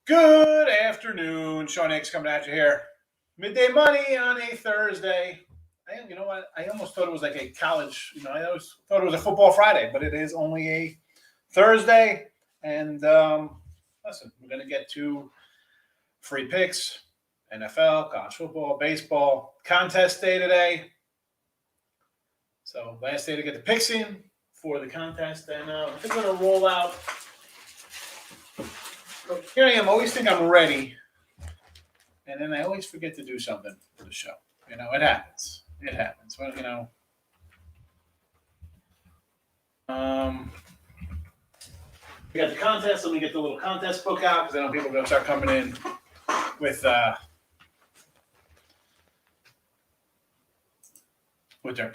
Good afternoon. Sean Hicks coming at you here. Midday Money on a Thursday. You know what? I almost thought it was like a college, I always thought it was a football Friday, but it is only a Thursday. And listen, we're going to get to free picks, NFL, college football, baseball, contest day today. So last day to get the picks in for the contest. And I think we're going to roll out. So here I am. Always think I'm ready, and then I always forget to do something for the show. It happens. It happens. Well, we got the contest. Let me get the little contest book out because I know people are going to start coming in with their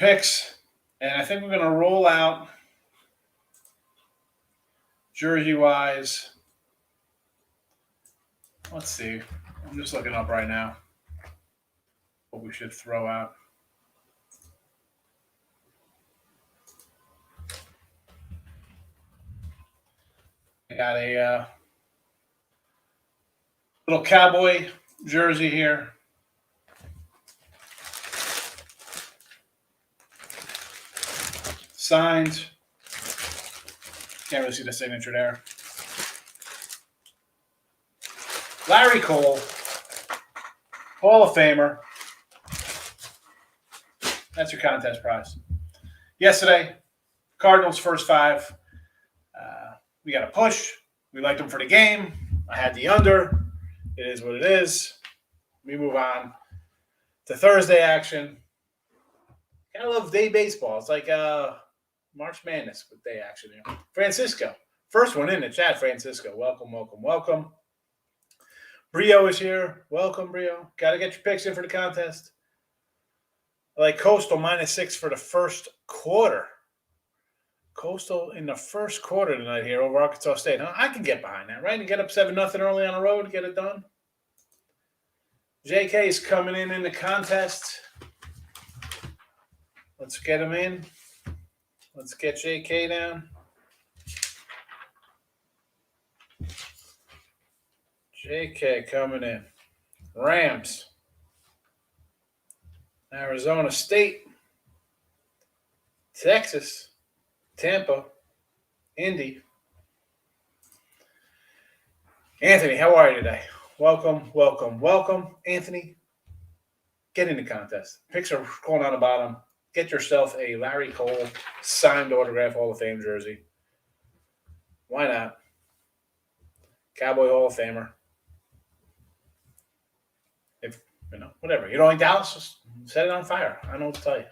picks, and I think we're going to roll out jersey-wise. Let's see. I'm just looking up right now what we should throw out. I got a little cowboy jersey here. Signed. Can't really see the signature there. Larry Cole, Hall of Famer. That's your contest prize. Yesterday, Cardinals first five. We got a push. We liked them for the game. I had the under. It is what it is. We move on to Thursday action. I love day baseball. It's like March Madness with day action here. Francisco, first one in the chat. Francisco, welcome, welcome, welcome. Brio is here. Welcome, Brio. Got to get your picks in for the contest. I like Coastal -6 for the first quarter. Coastal in the first quarter tonight here over Arkansas State. Huh? I can get behind that, right? And get up 7-0 early on the road, get it done. JK is coming in the contest. Let's get him in. Let's get JK down. JK coming in. Rams. Arizona State. Texas. Tampa. Indy. Anthony, how are you today? Welcome, welcome, welcome. Anthony, get in the contest. Picks are going on the bottom. Get yourself a Larry Cole signed autograph Hall of Fame jersey. Why not? Cowboy Hall of Famer. If, whatever. You don't like Dallas, just set it on fire. I don't know what to tell you.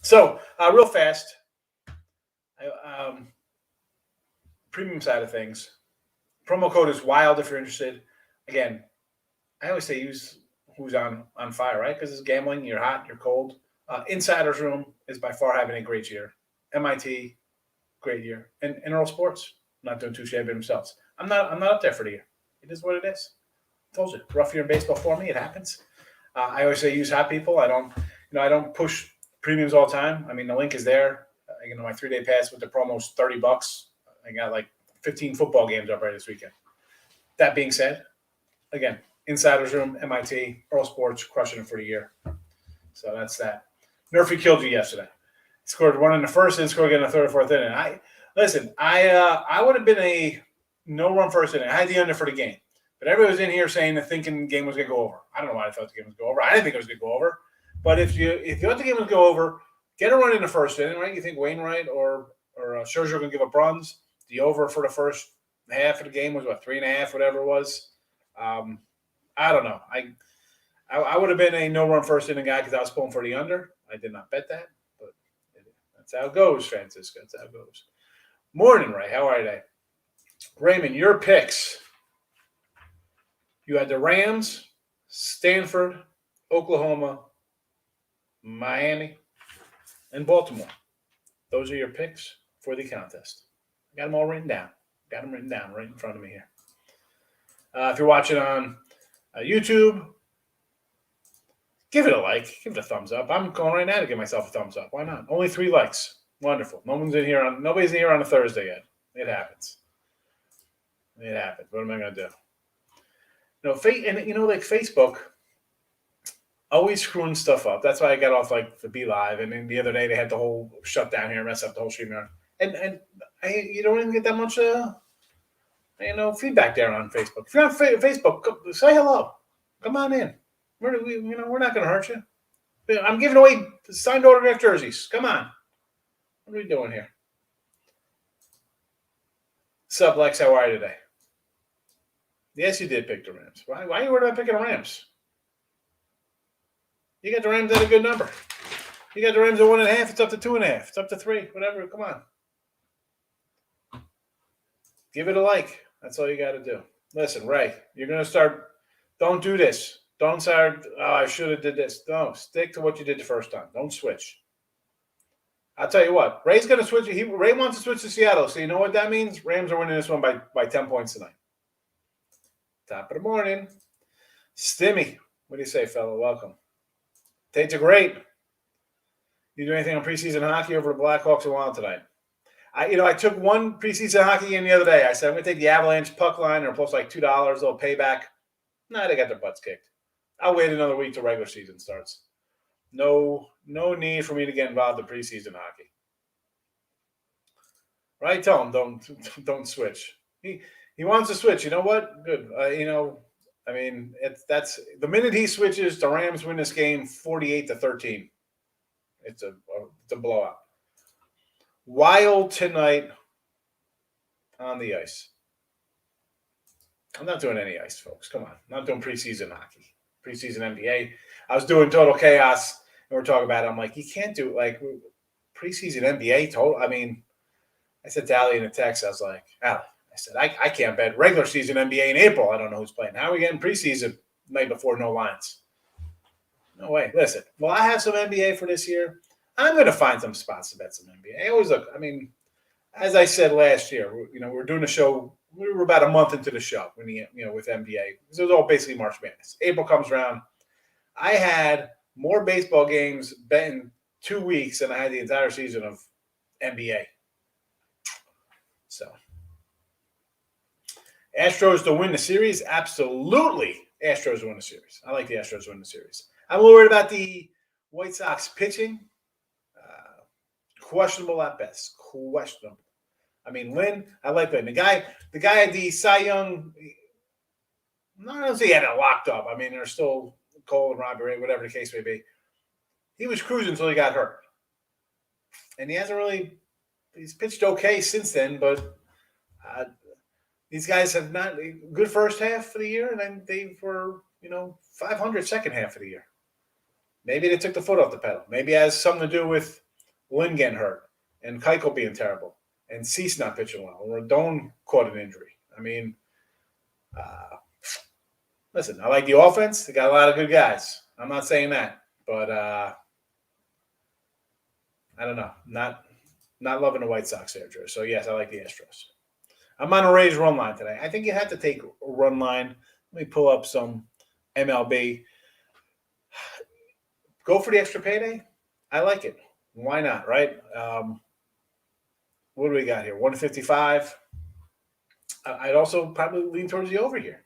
So, real fast, premium side of things. Promo code is WILD if you're interested. Again, I always say use who's on fire, right? Because it's gambling. You're hot, you're cold. Insider's Room is by far having a great year. MIT, great year. And Earl Sports, not doing too shabby themselves. I'm not up there for the year. It is what it is. I told you, rough year in baseball for me. It happens. I always say use hot people. I don't push premiums all the time. I mean, the link is there. My 3-day pass with the promo's $30. I got like 15 football games up right this weekend. That being said, again, Insider's Room, MIT, Earl Sports, crushing it for the year. So that's that. Murphy killed you yesterday. He scored one in the first and scored again in the third or fourth inning. I would have been a no-run first inning. I had the under for the game. But everybody was in here saying the thinking the game was going to go over. I don't know why I thought the game was going to go over. I didn't think it was going to go over. But if you thought the game was going to go over, get a run in the first inning, right? You think Wainwright or Scherzer going to give up runs. The over for the first half of the game was, 3.5, whatever it was. I don't know. I would have been a no-run first inning guy because I was pulling for the under. I did not bet that, but that's how it goes, Francisco. That's how it goes. Morning, Ray. How are you today? Raymond, your picks. You had the Rams, Stanford, Oklahoma, Miami, and Baltimore. Those are your picks for the contest. I got them all written down. Got them written down right in front of me here. If you're watching on YouTube, give it a like. Give it a thumbs up. I'm going right now to give myself a thumbs up. Why not? Only 3 likes. Wonderful. Nobody's in here on a Thursday yet. It happens. It happens. What am I going to do? Like Facebook, always screwing stuff up. That's why I got off like the Be Live, and then the other day they had the whole shutdown here, mess up the whole stream yard, and you don't even get that much feedback there on Facebook. If you're on Facebook, say hello. Come on in. We're not going to hurt you. I'm giving away signed autograph jerseys. Come on. What are we doing here? Sup, Lex? How are you today? Yes, you did pick the Rams. Why are you worried about picking the Rams? You got the Rams at a good number. You got the Rams at 1.5. It's up to 2.5. It's up to 3. Whatever. Come on. Give it a like. That's all you got to do. Listen, Ray, you're going to start. Don't do this. Don't start, I should have did this. No, stick to what you did the first time. Don't switch. I'll tell you what. Ray's going to switch. Ray wants to switch to Seattle. So you know what that means? Rams are winning this one by 10 points tonight. Top of the morning. Stimmy. What do you say, fella? Welcome. Tates are great. You do anything on preseason hockey over the Blackhawks and Wild tonight? I took one preseason hockey game the other day. I said, I'm going to take the Avalanche puck line or plus like $2, a little payback. Nah, they got their butts kicked. I'll wait another week till regular season starts. No need for me to get involved in preseason hockey. Right? Tell him don't switch. He wants to switch. You know what? Good. That's the minute he switches, the Rams win this game 48-13. It's a blowout. Wild tonight on the ice. I'm not doing any ice, folks. Come on. I'm not doing preseason hockey. Preseason NBA. I was doing Total Chaos, and we're talking about it. I'm like, you can't do like preseason NBA total. I mean, I said to Allie in a text, I was like, Allie, I said, I can't bet regular season NBA in April. I don't know who's playing. How are we getting preseason night before no lines? No way. Listen, will I have some NBA for this year? I'm going to find some spots to bet some NBA. I always look. I mean, as I said last year, we're doing a show. We were about a month into the show when with NBA. It was all basically March Madness. April comes around. I had more baseball games bet in 2 weeks than I had the entire season of NBA. So, Astros to win the series? Absolutely. Astros win the series. I like the Astros to win the series. I'm a little worried about the White Sox pitching. Questionable at best. Questionable. I mean, Lynn, I like Lynn. The guy at the Cy Young, not only he had it locked up. I mean, there's still Cole and Robbie Ray, whatever the case may be. He was cruising until he got hurt. And he hasn't really – he's pitched okay since then, but these guys have not – good first half of the year, and then they were, 500 second half of the year. Maybe they took the foot off the pedal. Maybe it has something to do with Lynn getting hurt and Keuchel being terrible and Cease not pitching well or Rodon caught an injury. I mean, listen, I like the offense. They got a lot of good guys. I'm not saying that, but I don't know. Not loving the White Sox there, Drew. So, yes, I like the Astros. I'm on a Rays run line today. I think you have to take a run line. Let me pull up some MLB. Go for the extra payday. I like it. Why not, right? What do we got here? 155. I'd also probably lean towards the over here.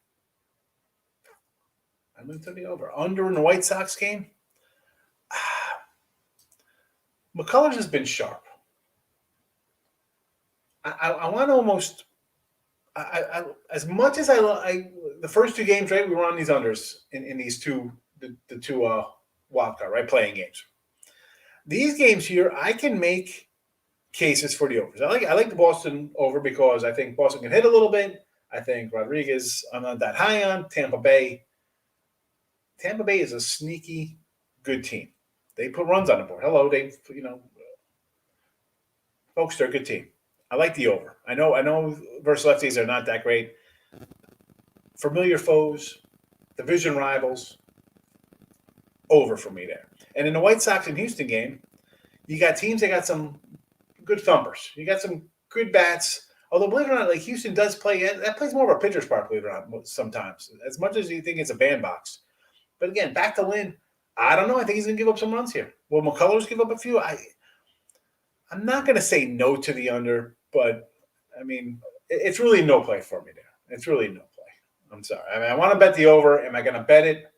I lean to the over. Under in the White Sox game. McCullers has been sharp. I want to almost. As much as the first two games, right? We were on these unders in these two wild card, right? Playing games. These games here, I can make cases for the overs. I like the Boston over because I think Boston can hit a little bit. I think Rodriguez, I'm not that high on. Tampa Bay is a sneaky good team. They put runs on the board. Hello, folks, they're a good team. I like the over. I know versus lefties are not that great. Familiar foes, division rivals, over for me there. And in the White Sox and Houston game, you got teams that got some good thumpers. You got some good bats. Although, believe it or not, like Houston does play – that plays more of a pitcher's park, believe it or not, sometimes. As much as you think it's a bandbox. But again, back to Lynn, I don't know. I think he's going to give up some runs here. Will McCullers give up a few? I'm not going to say no to the under, but, I mean, it's really no play for me there. It's really no play. I'm sorry. I mean, I want to bet the over. Am I going to bet it?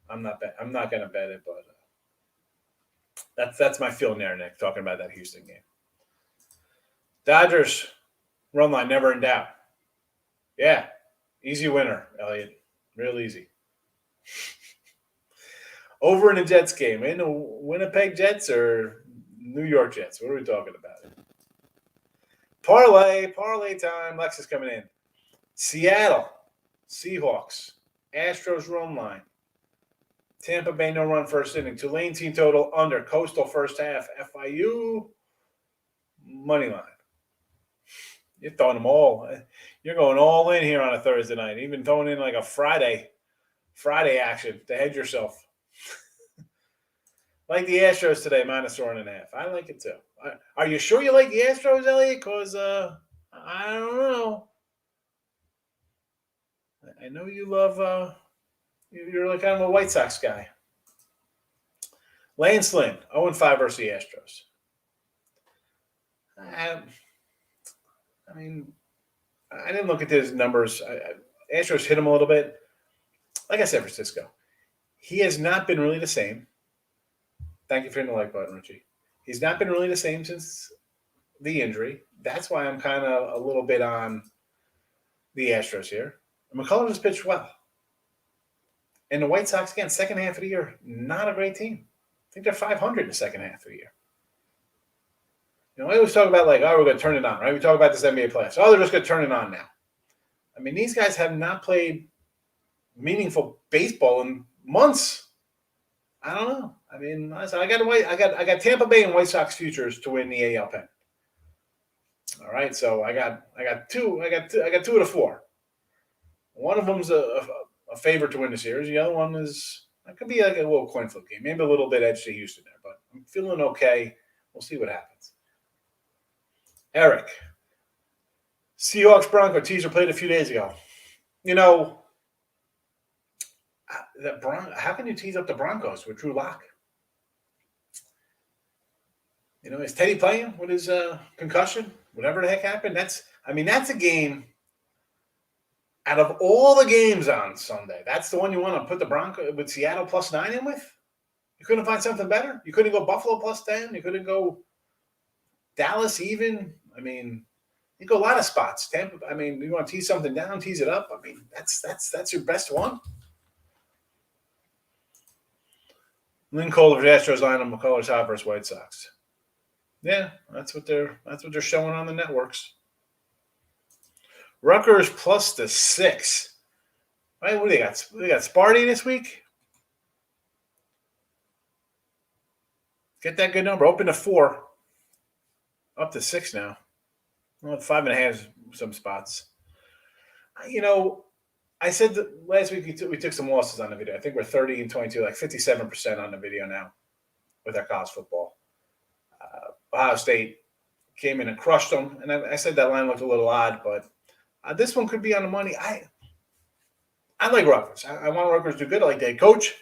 I'm not going to bet it, but that's my feeling there, Nick, talking about that Houston game. Dodgers, run line, never in doubt. Yeah, easy winner, Elliot. Real easy. Over in the Jets game. In the Winnipeg Jets or New York Jets? What are we talking about? Parlay time. Lex is coming in. Seattle, Seahawks, Astros run line. Tampa Bay no run first inning. Tulane team total under. Coastal first half. FIU money line. You're throwing them all. You're going all in here on a Thursday night. Even throwing in like a Friday action to hedge yourself. Like the Astros today, -1.5. I like it too. Are you sure you like the Astros, Elliot? Because I don't know. I know you love. You're like kind of a White Sox guy. Lance Lynn, 0-5 versus the Astros. I mean, I didn't look at his numbers. Astros hit him a little bit. Like I said, Francisco, he has not been really the same. Thank you for hitting the like button, Richie. He's not been really the same since the injury. That's why I'm kind of a little bit on the Astros here. McCullers has pitched well. And the White Sox, again, second half of the year, not a great team. I think they're 500 in the second half of the year. You know, I always talk about like, oh, we're going to turn it on, right? We talk about this NBA playoffs. Oh, they're just going to turn it on now. I mean, these guys have not played meaningful baseball in months. I don't know. I mean, I got Tampa Bay and White Sox futures to win the AL pennant. All right, so I got two of the four. One of them's a favorite to win the series. The other one is that could be like a little coin flip game, maybe a little bit edge to Houston there, but I'm feeling okay. We'll see what happens. Eric, Seahawks Bronco teaser played a few days ago. You know, how can you tease up the Broncos with Drew Lock? You know, is Teddy playing with his concussion? Whatever the heck happened. That's a game. Out of all the games on Sunday, that's the one you want to put the Broncos with Seattle +9 in with? You couldn't find something better? You couldn't go Buffalo +10? You couldn't go Dallas even? I mean, you go a lot of spots. Tampa, I mean, you want to tease something down, tease it up. I mean, that's your best one. Lynn Cole of the Astros line on McCullers Hot versus White Sox. Yeah, that's what they're showing on the networks. Rutgers +6. Right? What do they got? They got Sparty this week. Get that good number. Open to 4. Up to 6 now. Well, 5.5 some spots. You know, I said that last week we took some losses on the video. I think we're 30-22, like 57% on the video now with our college football. Ohio State came in and crushed them. And I said that line looked a little odd, but this one could be on the money. I like Rutgers. I want Rutgers to do good. I like their coach.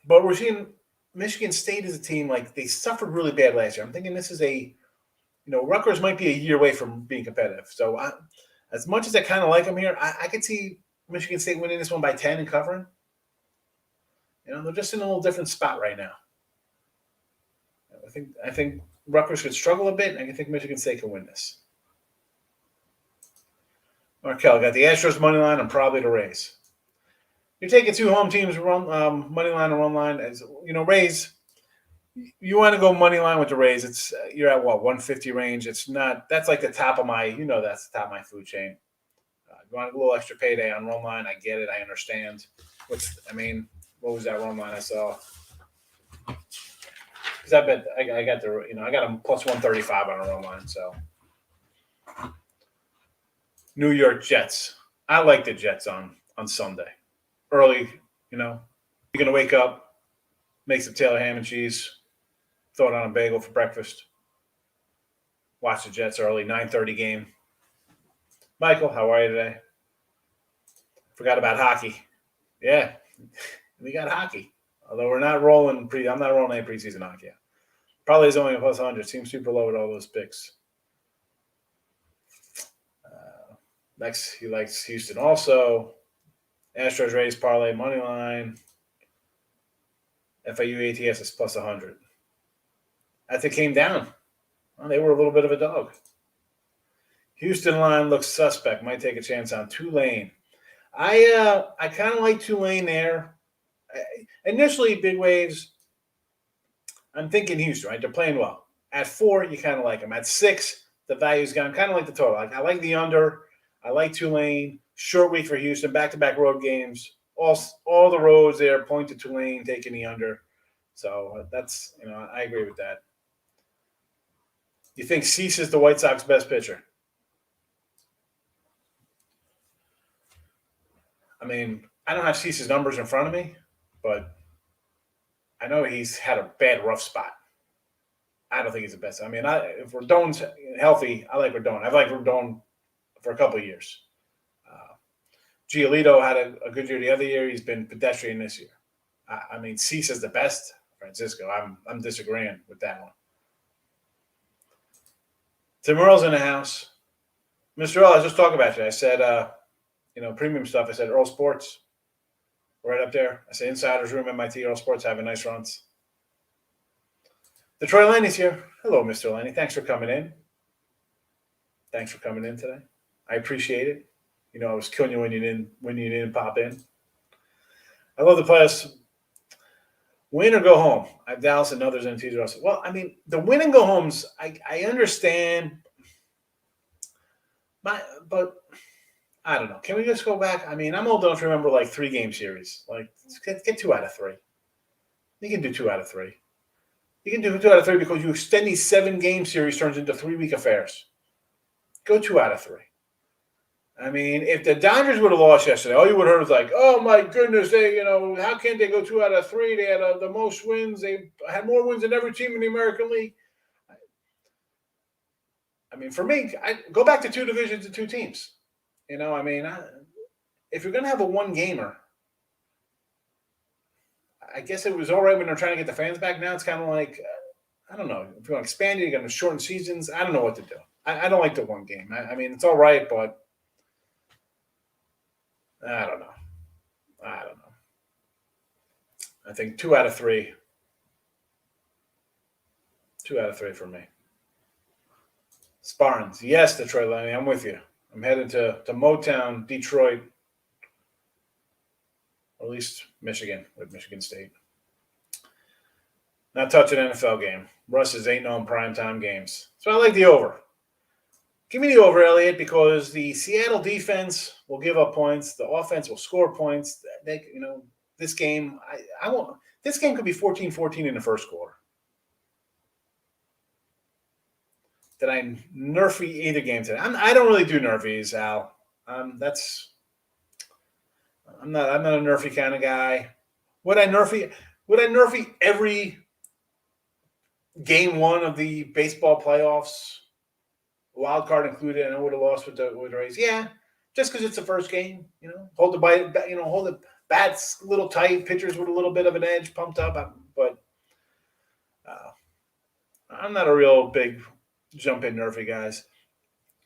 But we're seeing Michigan State as a team, like they suffered really bad last year. I'm thinking this is Rutgers might be a year away from being competitive. So as much as I kind of like them here, I could see Michigan State winning this one by 10 and covering. You know, they're just in a little different spot right now. I think Rutgers could struggle a bit, and I think Michigan State can win this. Markel got the Astros money line and probably the Rays. You're taking two home teams run money line and run line. As you know, Rays. You want to go money line with the Rays? It's you're at 150 range. It's not. That's like the top of my. That's the top of my food chain. You want a little extra payday on run line? I get it. I understand. What was that run line I saw? Because I bet I got I got them +135 on a run line. So New York Jets. I like the Jets on Sunday. Early, you're going to wake up, make some Taylor ham and cheese, throw it on a bagel for breakfast, watch the Jets early, 9:30 game. Michael, how are you today? Forgot about hockey. Yeah, we got hockey. Although we're not rolling I'm not rolling any preseason hockey yet. Probably is only a +100. Seems super low with all those picks. Next, he likes Houston also. Astros Rays parlay money line. FIU ATS is plus 100. As it came down, well, they were a little bit of a dog. Houston line looks suspect. Might take a chance on Tulane. I kind of like Tulane there. Initially, big waves. I'm thinking Houston, right? They're playing well. At 4, you kind of like them. At 6, the value's gone. Kind of like the total. I like the under. I like Tulane. Short week for Houston. Back-to-back road games. All the roads there point to Tulane taking the under. So that's, I agree with that. You think Cease is the White Sox best pitcher? I mean, I don't have Cease's numbers in front of me, but I know he's had a bad, rough spot. I don't think he's the best. I mean, if Rodon's healthy, I like Rodon. I've liked Rodon for a couple of years. Giolito had a good year the other year. He's been pedestrian this year. I mean, Cease is the best. Francisco, I'm disagreeing with that one. Tim Earl's in the house. Mr. Earl, I was just talking about you. I said, premium stuff. I said Earl Sports, right up there. I said Insider's Room, MIT, Earl Sports having nice runs. Detroit Laney's here. Hello, Mr. Laney. Thanks for coming in. Thanks for coming in today. I appreciate it. I was killing you when you didn't pop in. I love the playoffs. Win or go home. I have Dallas and others in Teaser. Well, I mean, the win and go homes, I understand. But I don't know. Can we just go back? I mean, I'm old enough to remember like 3-game series. Like, get 2 out of 3. You can do 2 out of 3. You can do 2 out of 3 because you extend these 7-game series turns into 3-week affairs. Go 2 out of 3. I mean, if the Dodgers would have lost yesterday, all you would have heard was like, "Oh my goodness, how can't they go 2 out of 3? They had the most wins. They had more wins than every team in the American League." I mean, for me, I go back to 2 divisions and 2 teams. If you're going to have a 1-gamer, I guess it was all right when they're trying to get the fans back. Now it's kind of like, I don't know. If you want to expand it, you're going to shorten seasons. I don't know what to do. I don't like the 1 game. I mean, it's all right, but I don't know. I think 2 out of 3. 2 out of 3 for me. Spartans. Yes, Detroit Lenny. I'm with you. I'm headed to Motown, Detroit, or at least Michigan with Michigan State. Not touching an NFL game. Russ is 8-0 in primetime games. So I like the over. Give me the over, Elliott, because the Seattle defense will give up points. The offense will score points. This game, I won't. This game could be 14-14 in the first quarter. Did I nerfy either game today? I don't really do nerfies, Al. I'm not a nerfy kind of guy. Would I nerfy every game 1 of the baseball playoffs? Wild card included, and I would have lost with the Rays. Yeah, just because it's the first game, hold the bats a little tight, pitchers with a little bit of an edge, pumped up. But I'm not a real big jump in nerfy guys.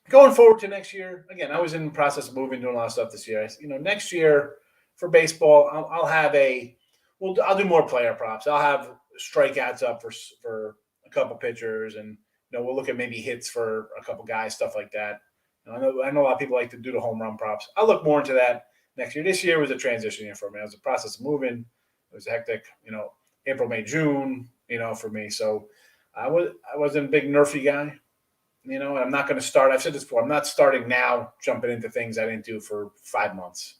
Going forward to next year, again, I was in the process of moving, doing a lot of stuff this year. Next year for baseball, I'll do more player props. I'll have strikeouts up for a couple pitchers, and we'll look at maybe hits for a couple guys, stuff like that. I know a lot of people like to do the home run props. I'll look more into that next year. This year was a transition year for me. It was a process of moving. It was hectic, April, May, June, for me. So I wasn't a big nerfy guy, and I'm not going to start. I've said this before. I'm not starting now jumping into things I didn't do for 5 months.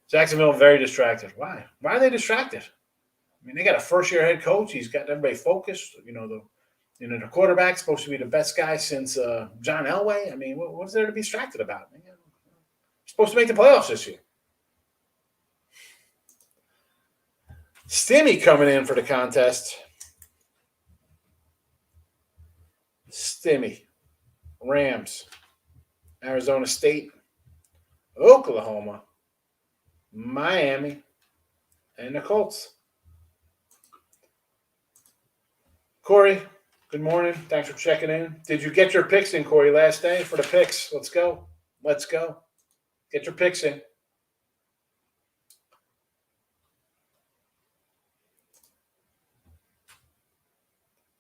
Jacksonville, very distracted. Why? Why are they distracted? I mean, they got a first-year head coach. He's got everybody focused. The quarterback's supposed to be the best guy since John Elway. I mean, what's there to be distracted about? Supposed to make the playoffs this year. Stimmy coming in for the contest. Stimmy, Rams, Arizona State, Oklahoma, Miami, and the Colts. Corey, Good morning. Thanks for checking in. Did you get your picks in, Corey, last day for the picks? Let's go. Let's go. Get your picks in.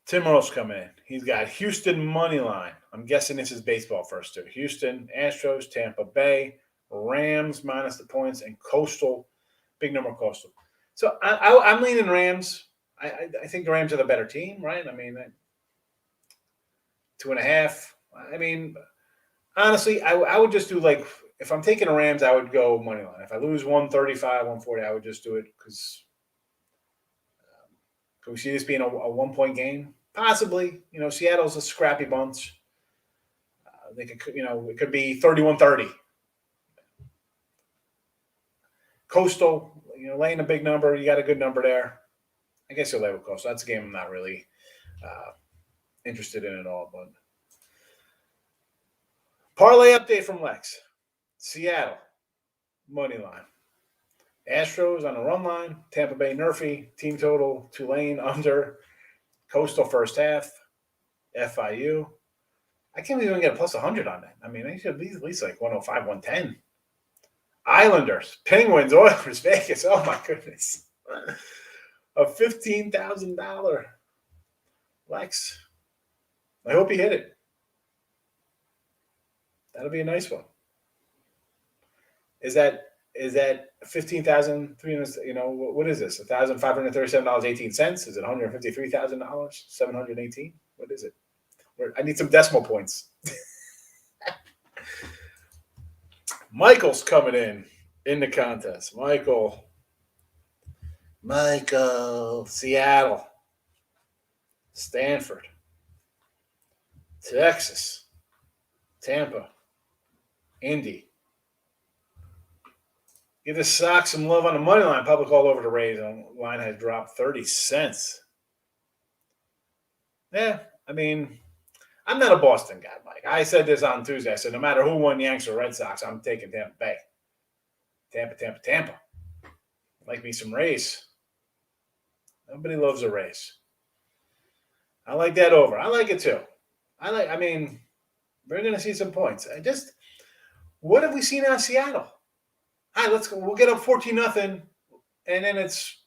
Tim Earl's coming in. He's got Houston money line. I'm guessing this is baseball first, too. Houston, Astros, Tampa Bay, Rams minus the points, and Coastal. Big number Coastal. So I'm leaning Rams. I think the Rams are the better team, right? I mean, 2.5. I mean, honestly, I would just do like, if I'm taking the Rams, I would go money line. If I lose 135, 140, I would just do it because can we see this being a 1-point game? Possibly. Seattle's a scrappy bunch. They could, it could be 31-30. Coastal, laying a big number. You got a good number there. I guess you'll lay with Coastal. That's a game I'm not really interested in at all. But parlay update from Lex. Seattle, money line. Astros on the run line. Tampa Bay, Nerfy. Team total, Tulane under. Coastal first half. FIU. I can't even get a plus 100 on that. I mean, I should at least like 105, 110. Islanders, Penguins, Oilers, Vegas. Oh, my goodness. A $15,000 Lex. I hope he hit it. That'll be a nice one. Is that 15,300? What is this? $1,537.18. Is it $153,000? 718? What is it? I need some decimal points. Michael's coming in the contest. Michael, Seattle, Stanford, Texas, Tampa, Indy. Give the Sox some love on the money line. Public all over the Rays. The line has dropped 30 cents. Yeah, I mean, I'm not a Boston guy, Mike. I said this on Tuesday. I said, no matter who won, Yanks or Red Sox, I'm taking Tampa Bay. Tampa. Like me some Rays. Nobody loves a race. I like that over. I like it too. We're going to see some points. What have we seen out of Seattle? All right, let's go. We'll get up 14-0, and then it's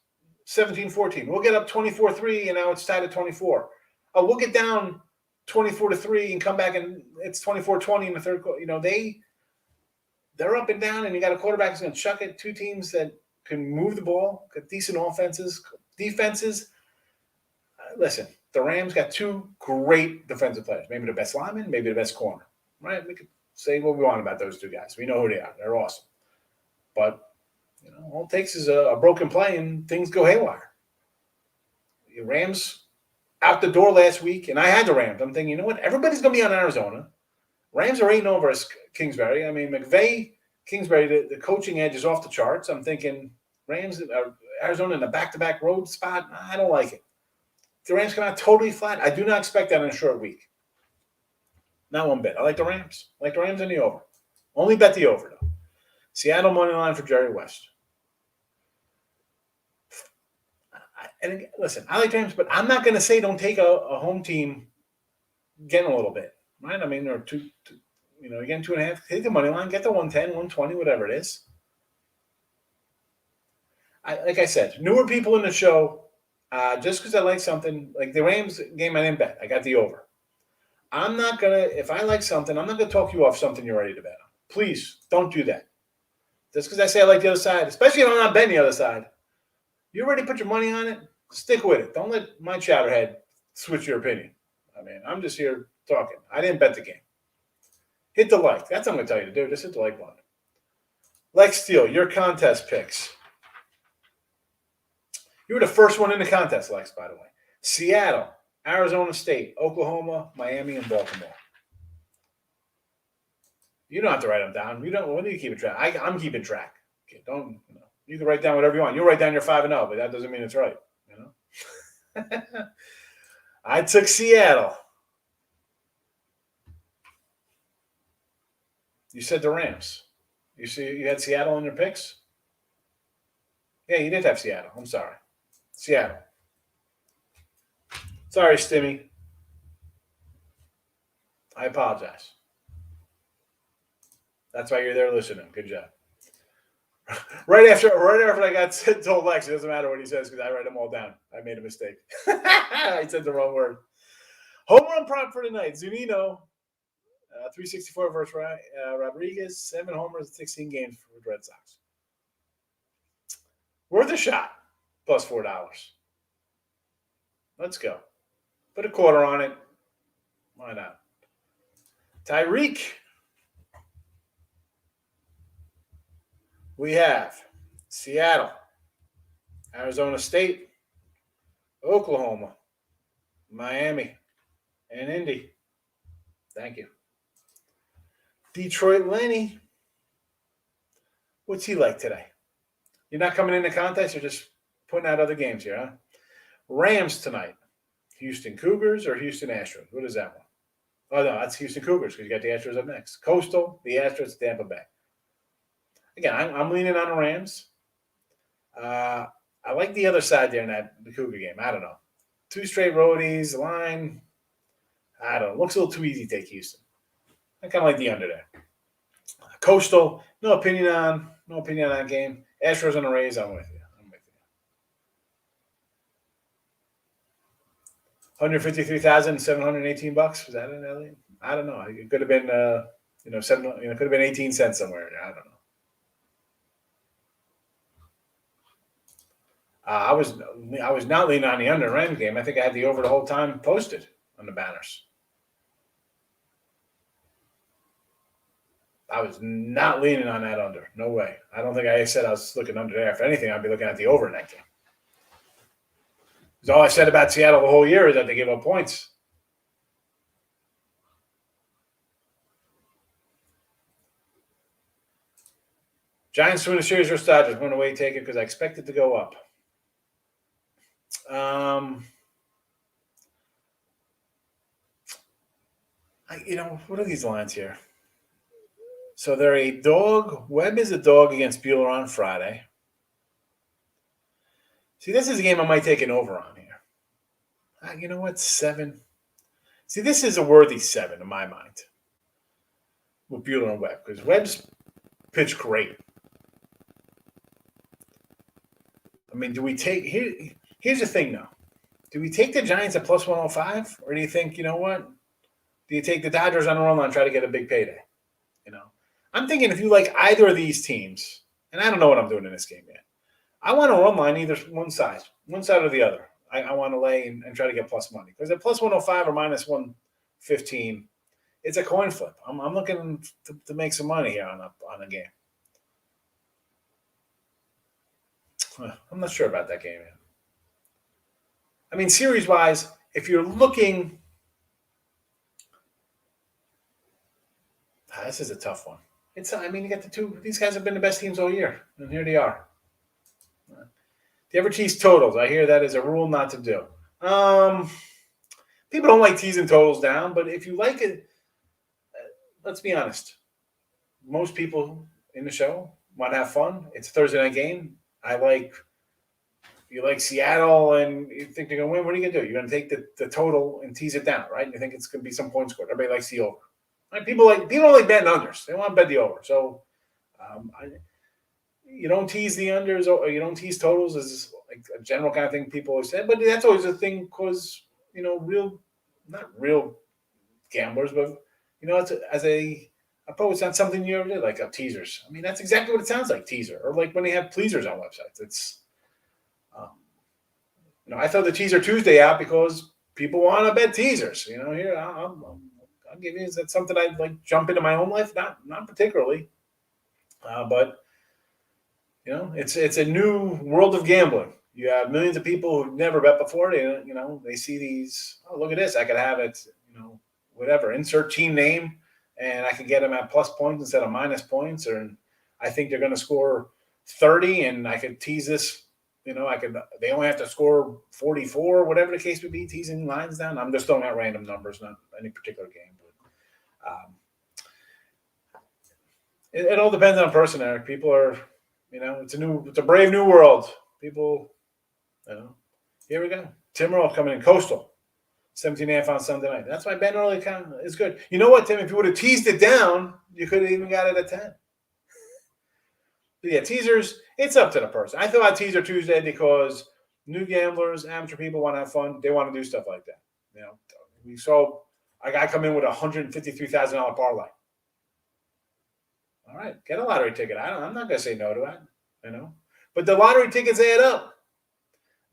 17-14. We'll get up 24-3, and now it's tied at 24. Oh, we'll get down 24-3 and come back, and it's 24-20 in the third quarter. They're up and down, and you got a quarterback who's going to chuck it. Two teams that can move the ball, got decent defenses. Listen, the Rams got two great defensive players. Maybe the best lineman, maybe the best corner. Right? We could say what we want about those two guys. We know who they are. They're awesome. But, all it takes is a broken play and things go haywire. The Rams out the door last week, and I had the Rams. I'm thinking, you know what? Everybody's going to be on Arizona. Rams are 8-0 versus Kingsbury. I mean, McVay, Kingsbury, the coaching edge is off the charts. I'm thinking Rams, Arizona in a back-to-back road spot. I don't like it. The Rams come out totally flat. I do not expect that in a short week. Not one bit. I like the Rams. I like the Rams in the over. Only bet the over, though. Seattle money line for Jerry West. And listen, I like Rams, but I'm not going to say don't take a home team getting a little bit, right? I mean, or two, again, 2.5. Take the money line, get the 110, 120, whatever it is. Like I said, newer people in the show, just because I like something, like the Rams game, I didn't bet. I got the over. I'm not going to, if I like something, I'm not going to talk you off something you're ready to bet on. Please don't do that. Just because I say I like the other side, especially if I'm not betting the other side. You already put your money on it, stick with it. Don't let my chowderhead switch your opinion. I mean, I'm just here talking. I didn't bet the game. Hit the like. That's what I'm going to tell you to do. Just hit the like button. Lex Steele, your contest picks. You were the first one in the contest, Lex, by the way. Seattle, Arizona State, Oklahoma, Miami, and Baltimore. You don't have to write them down. When do you keep track? I'm keeping track. Okay, don't. You can write down whatever you want. You write down your 5-0, but that doesn't mean it's right. I took Seattle. You said the Rams. You had Seattle in your picks? Yeah, you did have Seattle. I'm sorry. Seattle. Sorry, Stimmy. I apologize. That's why you're there listening. Good job. Right after I got told Lex, it doesn't matter what he says because I write them all down. I made a mistake. I said the wrong word. Home run prop for tonight. Zunino, 364 versus Rodriguez, 7 homers, 16 games for the Red Sox. Worth a shot, plus $4. Let's go. Put a quarter on it. Why not? Tyreek. We have Seattle, Arizona State, Oklahoma, Miami, and Indy. Thank you. Detroit Lenny. What's he like today? You're not coming into contest. You're just putting out other games here, huh? Rams tonight. Houston Cougars or Houston Astros? What is that one? Oh, no, that's Houston Cougars because you got the Astros up next. Coastal, the Astros, Tampa Bay. Again, I'm leaning on the Rams. I like the other side there in the Cougar game. I don't know. 2 straight roadies, line. I don't know. Looks a little too easy to take Houston. I kind of like the under there. Coastal, no opinion on that game. Astros on the Rays, I'm with you. $153,718. Was that in LA? I don't know. It could have been, it could have been 18 cents somewhere. I don't know. I was not leaning on the under Rams game. I think I had the over the whole time posted on the banners. I was not leaning on that under. No way. I don't think I said I was looking under there. If anything, I'd be looking at the over in that game. Because all I said about Seattle the whole year is that they give up points. Giants win the series versus Dodgers. I'm going to wait take it because I expect it to go up. What are these lines here? So they're a dog. Webb is a dog against Bueller on Friday. See, this is a game I might take an over on here. You know what? 7. See, this is a worthy 7 in my mind with Bueller and Webb because Webb's pitched great. I mean, do we take Here's the thing, though. Do we take the Giants at plus 105, or do you think, you know what? Do you take the Dodgers on a run line and try to get a big payday? I'm thinking if you like either of these teams, and I don't know what I'm doing in this game yet. I want to run line either one side or the other. I want to lay and try to get plus money because at plus 105 or minus 115, it's a coin flip. I'm looking to make some money here on a game. I'm not sure about that game yet. I mean, series-wise, if you're looking – this is a tough one. You got the two – these guys have been the best teams all year, and here they are. Do you ever tease totals? I hear that is a rule not to do. People don't like teasing totals down, but if you like it, let's be honest. Most people in the show want to have fun. It's a Thursday night game. You like Seattle and you think they're going to win. What are you going to do? You're going to take the total and tease it down, right? And you think it's going to be some point scored. Everybody likes the over. Right? People don't like betting unders. They want to bet the over. So you don't tease the unders or you don't tease totals is like a general kind of thing people always say. But that's always a thing because, not real gamblers, but, as a pro, it's not something you ever did, like teasers. I mean, that's exactly what it sounds like, teaser. Or like when they have pleasers on websites. It's, I throw the Teaser Tuesday out because people want to bet teasers. Here, I'll give you, is that something I'd like jump into my own life? Not particularly. But, it's a new world of gambling. You have millions of people who've never bet before. They see these, oh, look at this. I could have it, whatever, insert team name, and I could get them at plus points instead of minus points. Or I think they're going to score 30, and I could tease this. They only have to score 44, whatever the case would be, teasing lines down. I'm just throwing out random numbers, not any particular game. But it all depends on person, Eric. People are, it's a brave new world. People, here we go. Tim Roll coming in. Coastal, 17.5 on Sunday night. That's why Ben early is good. You know what, Tim? If you would have teased it down, you could have even got it at 10. But yeah, teasers, it's up to the person. I thought I'd teaser Tuesday because new gamblers, amateur people want to have fun. They want to do stuff like that. You know, we saw a guy come in with a $153,000 parlay. All right, get a lottery ticket. I'm not going to say no to that, you know. But the lottery tickets add up.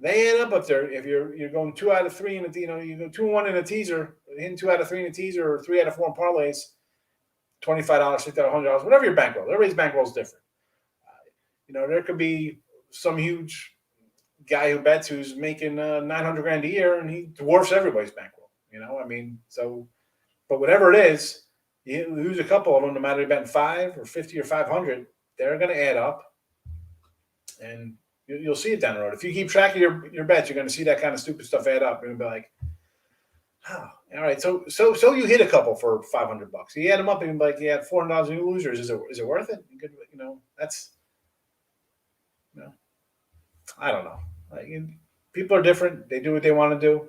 They add up there. If you're going 2 out of 3 in a, you go 2-1 in a teaser, hitting 2 out of 3 in a teaser, or 3 out of 4 in parlays, $25, $50, $100, whatever your bankroll. Everybody's bankroll is different. There could be some huge guy who bets who's making $900,000 a year, and he dwarfs everybody's bankroll. But whatever it is, you lose a couple of them, no matter you're betting 5 or 50 or 500, they're going to add up, and you'll see it down the road. If you keep track of your bets, you're going to see that kind of stupid stuff add up. You're going to be like, oh, all right. So you hit a couple for $500. You add them up and you're like, you had $400 in losers. Is it worth it? You could, that's. I don't know. People are different. They do what they want to do.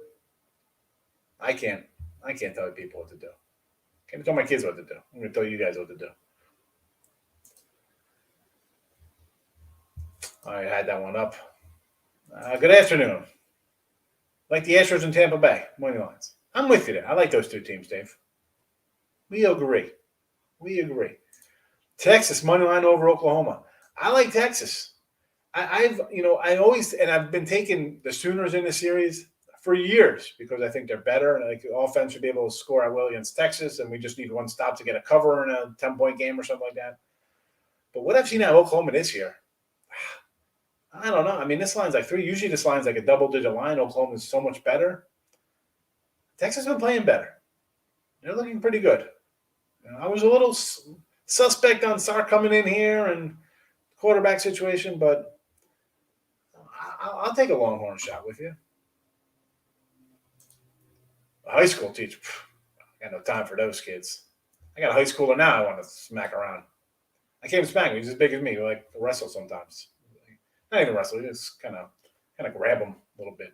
I can't tell people what to do. I can't tell my kids what to do. I'm going to tell you guys what to do. I had that one up. Good afternoon. Like the Astros in Tampa Bay, money lines. I'm with you there. I like those two teams, Dave. We agree. Texas, money line over Oklahoma. I like Texas. I've been taking the Sooners in the series for years because I think they're better, and like the offense should be able to score at will against Texas, and we just need one stop to get a cover in a 10-point game or something like that. But what I've seen at Oklahoma this year, I don't know. I mean, this line's like 3. Usually this line's like a double-digit line. Oklahoma's so much better. Texas has been playing better. They're looking pretty good. I was a little suspect on Sark coming in here and quarterback situation, but I'll take a Longhorn shot with you. A high school teacher, I got no time for those kids. I got a high schooler now I want to smack around. I can't even smack him. He's as big as me. We like to wrestle sometimes. Not even wrestle. Just kind of grab him a little bit.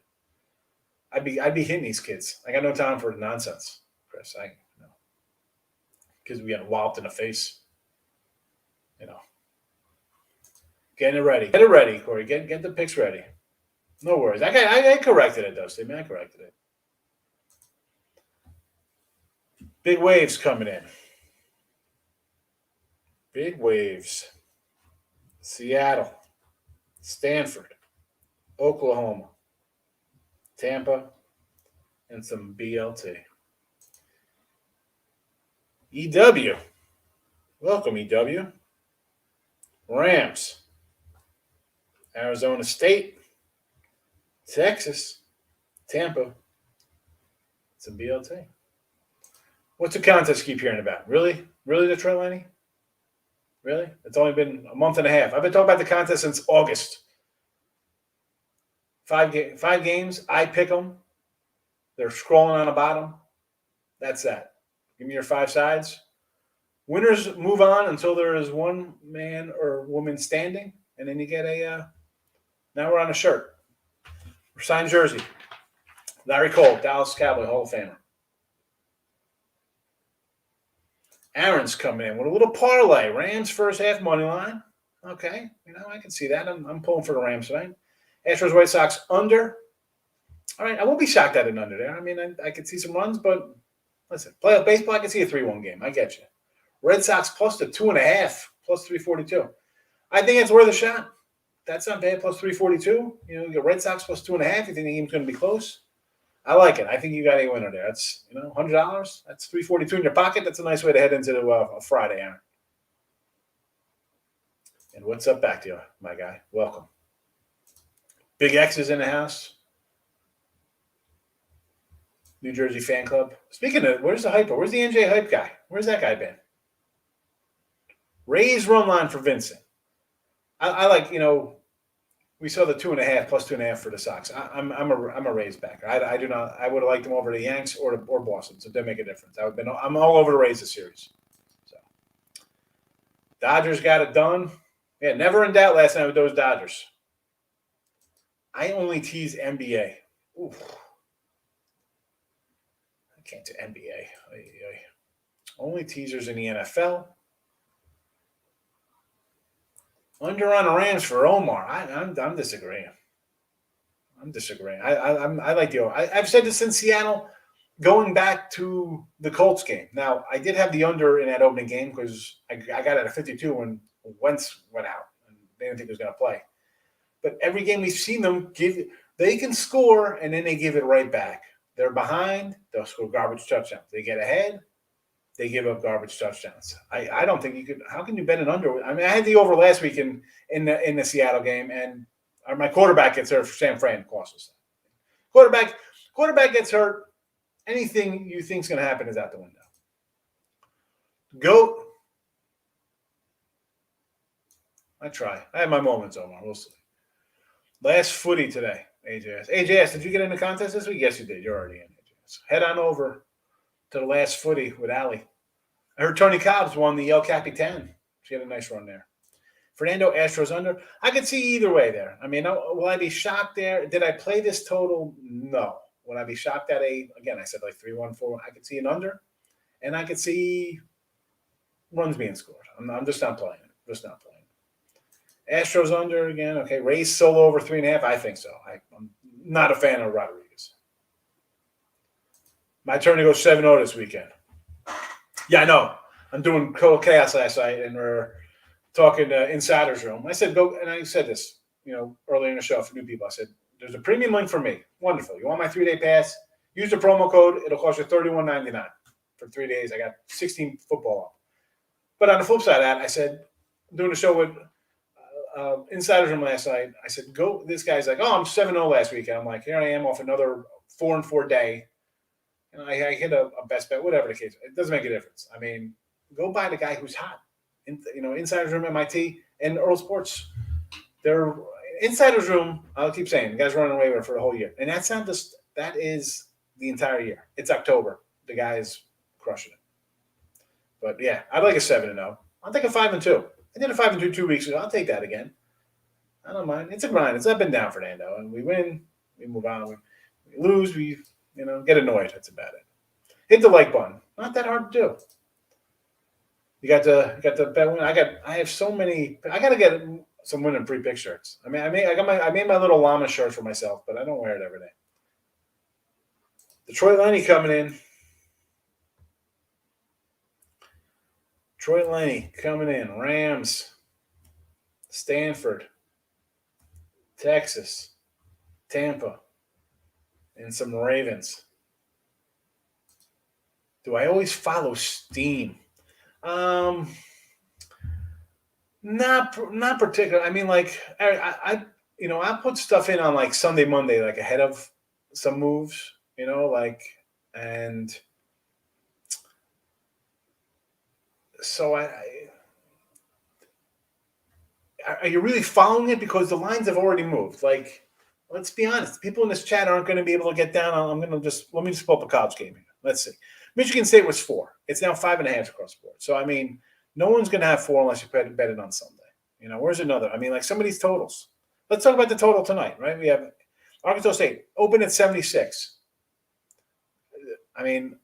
I'd be hitting these kids. I got no time for the nonsense, Chris. Kids we getting walloped in the face. Getting it ready. Get it ready, Corey. Get the picks ready. No worries. I corrected it, though, Steve. I corrected it. Big waves coming in. Big waves. Seattle, Stanford, Oklahoma, Tampa, and some BLT. EW. Welcome, EW. Rams, Arizona State, Texas, Tampa, some BLT. What's the contest you keep hearing about? Really? Really, Detroit Lenny? Really? It's only been a month and a half. I've been talking about the contest since August. 5 games. I pick them. They're scrolling on the bottom. That's that. Give me your 5 sides. Winners move on until there is one man or woman standing, and then you get now we're on a shirt. Signed jersey. Larry Cole, Dallas Cowboy Hall of Famer. Aaron's coming in with a little parlay. Rams first half money line. Okay, I can see that. I'm pulling for the Rams tonight. Astros White Sox under. All right, I won't be shocked at an under there. I mean, I could see some runs, but listen, playoff baseball, I can see a 3-1 game. I get you. Red Sox plus the 2.5, plus 342. I think it's worth a shot. That's not bad, plus 342. You get Red Sox plus 2.5. You think the game's going to be close? I like it. I think you got a winner there. That's $100. That's $342 in your pocket. That's a nice way to head into a Friday, Aaron. And what's up back to you, my guy? Welcome. Big X is in the house. New Jersey fan club. Speaking of, where's the hyper? Where's the NJ hype guy? Where's that guy been? Raise run line for Vincent. I like, we saw the 2.5 plus 2.5 for the Sox. I'm a Rays backer. I do not. I would have liked them over the Yanks or Boston. So it didn't make a difference. I'm all over the Rays this series. So Dodgers got it done. Yeah, never in doubt last night with those Dodgers. I only tease NBA. Oof. can't do NBA. Only teasers in the NFL. Under on the Rams for Omar. I'm disagreeing. I like the over. I've said this in Seattle, going back to the Colts game. Now, I did have the under in that opening game because I got it at 52 when Wentz went out and they didn't think he was going to play. But every game we've seen them they can score and then they give it right back. They're behind, they'll score garbage touchdowns. They get ahead, they give up garbage touchdowns. I don't think you could. How can you bet an under? I mean, I had the over last week in the Seattle game, and my quarterback gets hurt for San Fran. Cost us. Quarterback gets hurt. Anything you think's going to happen is out the window. GOAT. I try. I have my moments, Omar. We'll see. Last footy today. AJS, did you get in the contest this week? Yes, you did. You're already in. AJS. Head on over to the last footy with Allie. I heard Tony Cobbs won the El Capitan. She had a nice run there. Fernando Astros under. I could see either way there. I mean, will I be shocked there? Did I play this total? No. Would I be shocked at again, I said like 3-1-4. I could see an under, and I could see runs being scored. I'm just not playing it. Just not playing. Astros under again. Okay, Rays solo over 3.5. I think so. I'm not a fan of Rodriguez. My turn to go 7-0 this weekend. Yeah, I know. I'm doing Total Chaos last night, and we're talking Insider's Room. I said, go, and I said this, earlier in the show for new people. I said, there's a premium link for me. Wonderful. You want my 3-day pass? Use the promo code. It'll cost you $31.99 for 3 days. I got 16 football on. But on the flip side of that, I said, I'm doing a show with Insider's Room last night. I said, go. This guy's like, oh, I'm 7-0 last weekend. I'm like, here I am off another 4-4 day. And I hit a best bet, whatever the case. It doesn't make a difference. I mean, go buy the guy who's hot. Insider's Room, MIT, and Earl Sports. They're Insider's Room. I'll keep saying, the guy's running away with it for the whole year. And that is the entire year. It's October. The guy's crushing it. But yeah, I'd like a 7-0. I'll take a 5-2. I did a 5-2 2 weeks ago. I'll take that again. I don't mind. It's a grind. It's up and down, Fernando. And we win, we move on. We lose, we get annoyed. That's about it. Hit the like button. Not that hard to do. You got the bet win. I have so many. I got to get some winning free pick shirts. I mean, I made my little llama shirt for myself, but I don't wear it every day. Detroit Lenny coming in. Detroit Lenny coming in. Rams, Stanford, Texas, Tampa, and some Ravens. Do I always follow steam? Not particularly. I mean, like I put stuff in on like Sunday, Monday, like ahead of some moves, and so are you really following it? Because the lines have already moved. Like, let's be honest. People in this chat aren't going to be able to get down on. Let me just pull up a college game here. Let's see. Michigan State was 4. It's now 5.5 across the board. So, I mean, no one's going to have 4 unless you bet it on Sunday. Where's another? I mean, like some of these totals. Let's talk about the total tonight, right? We have Arkansas State open at 76. I mean,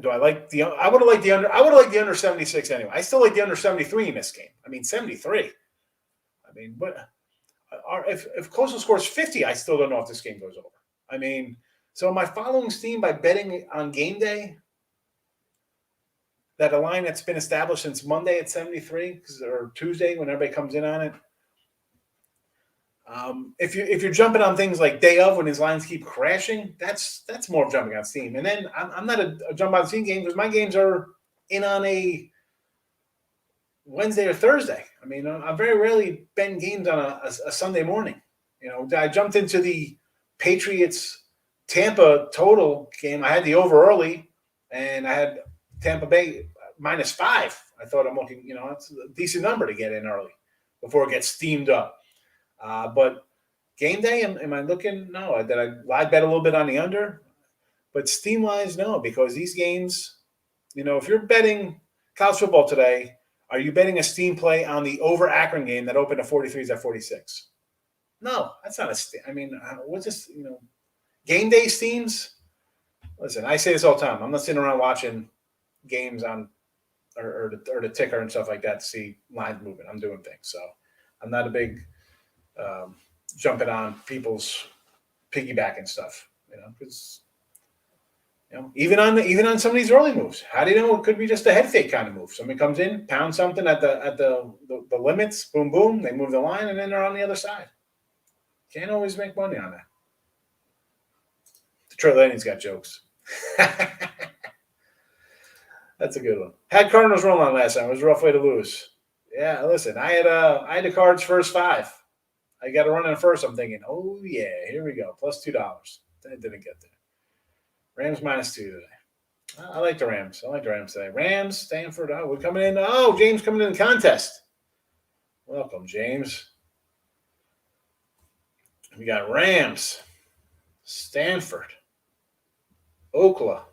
do I like the? I would have liked the under. I would have liked the under 76 anyway. I still like the under 73 in this game. I mean, 73. I mean, but if Coastal scores 50, I still don't know if this game goes over. I mean, so am I following steam by betting on game day? That a line that's been established since Monday at 73, or Tuesday when everybody comes in on it. If you're jumping on things like day of when his lines keep crashing, that's more of jumping on steam. And then I'm not a jump on steam game because my games are in on a Wednesday or Thursday. I mean, I very rarely bet games on a Sunday morning. I jumped into the Patriots Tampa total game. I had the over early, and I had Tampa Bay -5. I thought I'm looking, it's a decent number to get in early before it gets steamed up. But game day, am I looking? No. Did I live bet a little bit on the under? But steam-wise, no, because these games, if you're betting college football today, are you betting a steam play on the over Akron game that opened at 43s at 46? No, that's not a steam. I mean, what's this, game day steams? Listen, I say this all the time. I'm not sitting around watching games on or the ticker and stuff like that to see lines moving. I'm doing things. So I'm not a big um, jumping on people's piggyback and stuff. Because even on some of these early moves, how do you know it could be just a head fake kind of move? Somebody comes in, pounds something at the limits, boom boom, they move the line, and then they're on the other side. Can't always make money on that. Detroit Lightning's got jokes. That's a good one. Had Cardinals roll on last time. It was a rough way to lose. Yeah, listen, I had the Cards first 5. I got a run in first. I'm thinking, oh yeah, here we go, plus $2. That didn't get there. Rams -2 today. I like the Rams. I like the Rams today. Rams, Stanford. Oh, we're coming in. Oh, James coming in the contest. Welcome, James. We got Rams, Stanford, Oklahoma,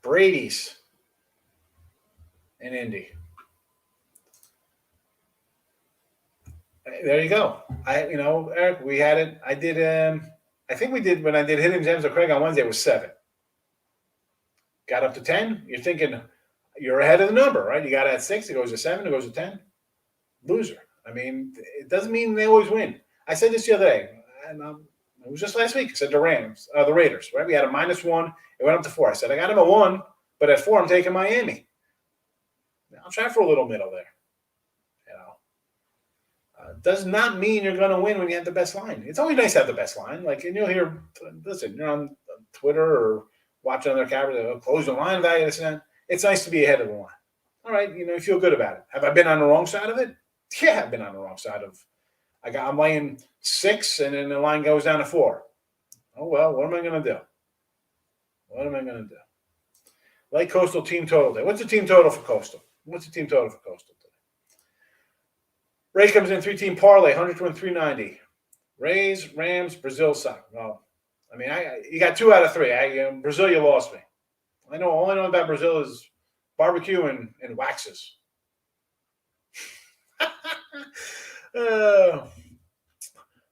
Brady's, and Indy. There you go. Eric, we had it. I did. I think we did when I did Hidden Gems of Craig on Wednesday. It was 7. Got up to 10. You're thinking you're ahead of the number, right? You got it at 6. It goes to 7. It goes to 10. Loser. I mean, it doesn't mean they always win. I said this the other day, and it was just last week. I said the Raiders, right? We had a -1. It went up to 4. I said I got them at 1, but at 4, I'm taking Miami. I'll try for a little middle there. Does not mean you're going to win when you have the best line. It's always nice to have the best line. And you'll hear, listen, you're on Twitter or watching other cameras, close the line value, this and that. It's nice to be ahead of the line. All right, you feel good about it. Have I been on the wrong side of it? Yeah, I've been on the wrong side of. I'm laying 6, and then the line goes down to 4. Oh well, what am I going to do? What am I going to do? Like Coastal team total day. What's the team total for Coastal? Today? Ray comes in 3-team parlay, 100 to win 390. Rays, Rams, Brazil suck. Well, I mean, you got 2 out of 3. Brazil, you lost me. All I know about Brazil is barbecue and waxes.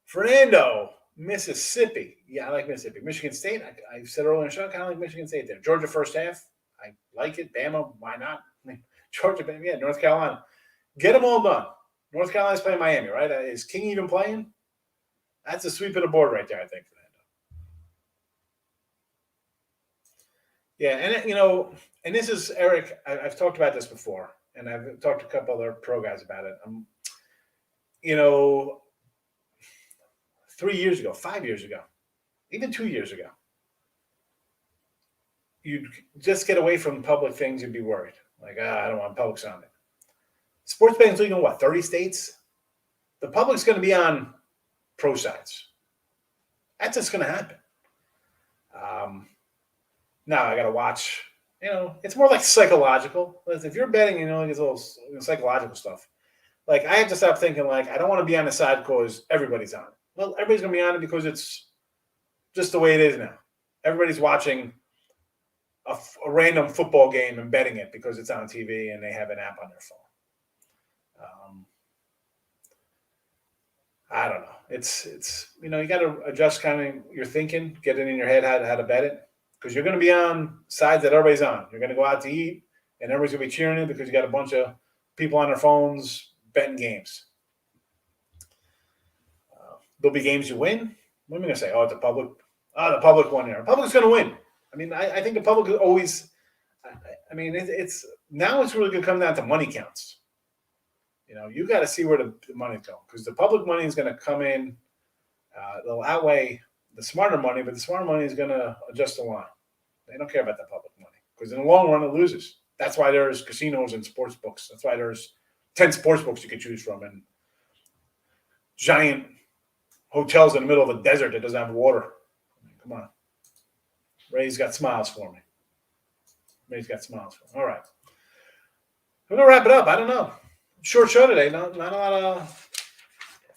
Fernando, Mississippi. Yeah, I like Mississippi. Michigan State, I said earlier in the show, I kind of like Michigan State there. Georgia first half, I like it. Bama, why not? Georgia, Bama, yeah, North Carolina. Get them all done. North Carolina's playing Miami, right? Is King even playing? That's a sweep of the board right there, I think, Fernando. Yeah, and and this is, Eric, I've talked about this before, and I've talked to a couple other pro guys about it. 3 years ago, 5 years ago, even 2 years ago, you'd just get away from public things, you'd be worried. I don't want public sounding. Sports betting's legal in what, 30 states? The public's going to be on pro sites. That's just going to happen. Now I got to watch. It's more like psychological. If you're betting, it's a little psychological stuff. I have to stop thinking I don't want to be on the side because everybody's on it. Well, everybody's going to be on it because it's just the way it is now. Everybody's watching a random football game and betting it because it's on TV and they have an app on their phone. I don't know. It's you got to adjust kind of your thinking, get it in your head how to bet it, because you're going to be on sides that everybody's on. You're going to go out to eat, and everybody's going to be cheering you because you got a bunch of people on their phones betting games. There'll be games you win. What am I going to say? Oh, the public won there. The public's going to win. I mean, I think the public is always. I mean, it's now it's really going to come down to money counts. You got to see where the money's going, because the public money is going to come in. They'll outweigh the smarter money, but the smarter money is going to adjust the line. They don't care about the public money because in the long run, it loses. That's why there's casinos and sports books. That's why there's 10 sports books you could choose from and giant hotels in the middle of a desert that doesn't have water. Come on. Ray's got smiles for me. All right. We're going to wrap it up. I don't know. Short show today. Not a lot of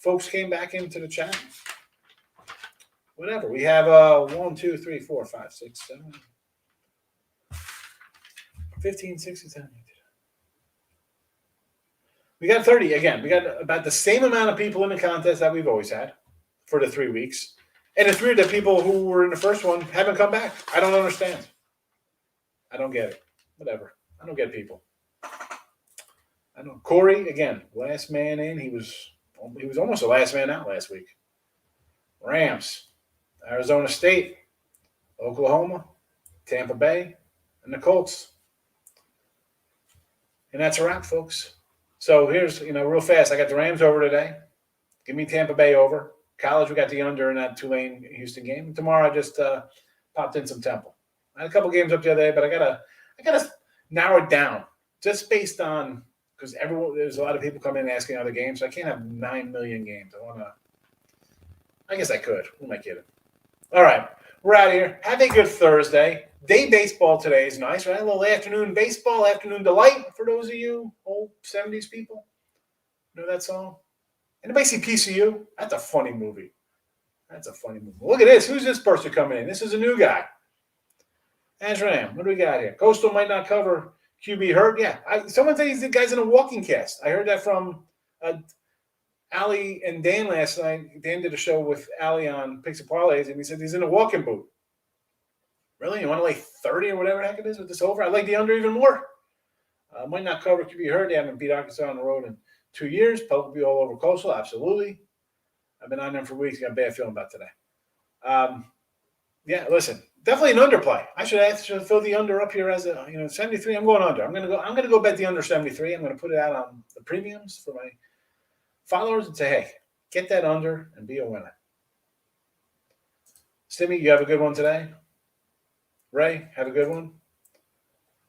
folks came back into the chat. Whatever. We have 1, 2, 3, 4, 5, 6, 7, 15, 16, 17. We got 30. Again, we got about the same amount of people in the contest that we've always had for the 3 weeks. And it's weird that people who were in the first one haven't come back. I don't understand. I don't get it. Whatever. I don't get people. I don't. Corey, again, last man in. He was almost the last man out last week. Rams, Arizona State, Oklahoma, Tampa Bay, and the Colts. And that's a wrap, folks. So here's, real fast. I got the Rams over today. Give me Tampa Bay over. College, we got the under in that Tulane Houston game. And tomorrow, I just popped in some Temple. I had a couple games up the other day, but I gotta narrow it down just based on because there's a lot of people coming in asking other games. So I can't have 9 million games. I guess I could. Who am I kidding? All right, we're out of here. Have a good Thursday. Day baseball today is nice, right? A little afternoon baseball, afternoon delight for those of you old 70s people. Know that song? Anybody see PCU? That's a funny movie. Look at this. Who's this person coming in? This is a new guy. Ram, what do we got here? Coastal might not cover QB hurt. Yeah. Someone said the guy's in a walking cast. I heard that from Ali and Dan last night. Dan did a show with Ali on Picks and Parlays, and he said he's in a walking boot. Really? You want to lay 30 or whatever the heck it is with this over? I like the under even more. Might not cover QB hurt. They haven't beat Arkansas on the road in 2 years. Pope will be all over Coastal. Absolutely. I've been on them for weeks. Got a bad feeling about today. Yeah, listen, definitely an underplay. I should fill the under up here as a 73. I'm going under. I'm gonna go bet the under 73. I'm gonna put it out on the premiums for my followers and say, hey, get that under and be a winner. Stimmy, you have a good one today. Ray, have a good one.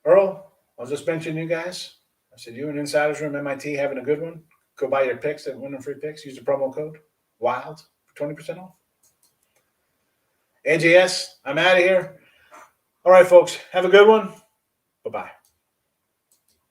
Earl, I was just mentioning you guys. I said you and Insiders Room MIT having a good one. Go buy your picks and win them free picks. Use the promo code WILD for 20% off. AJS, I'm out of here. All right, folks, have a good one. Bye-bye.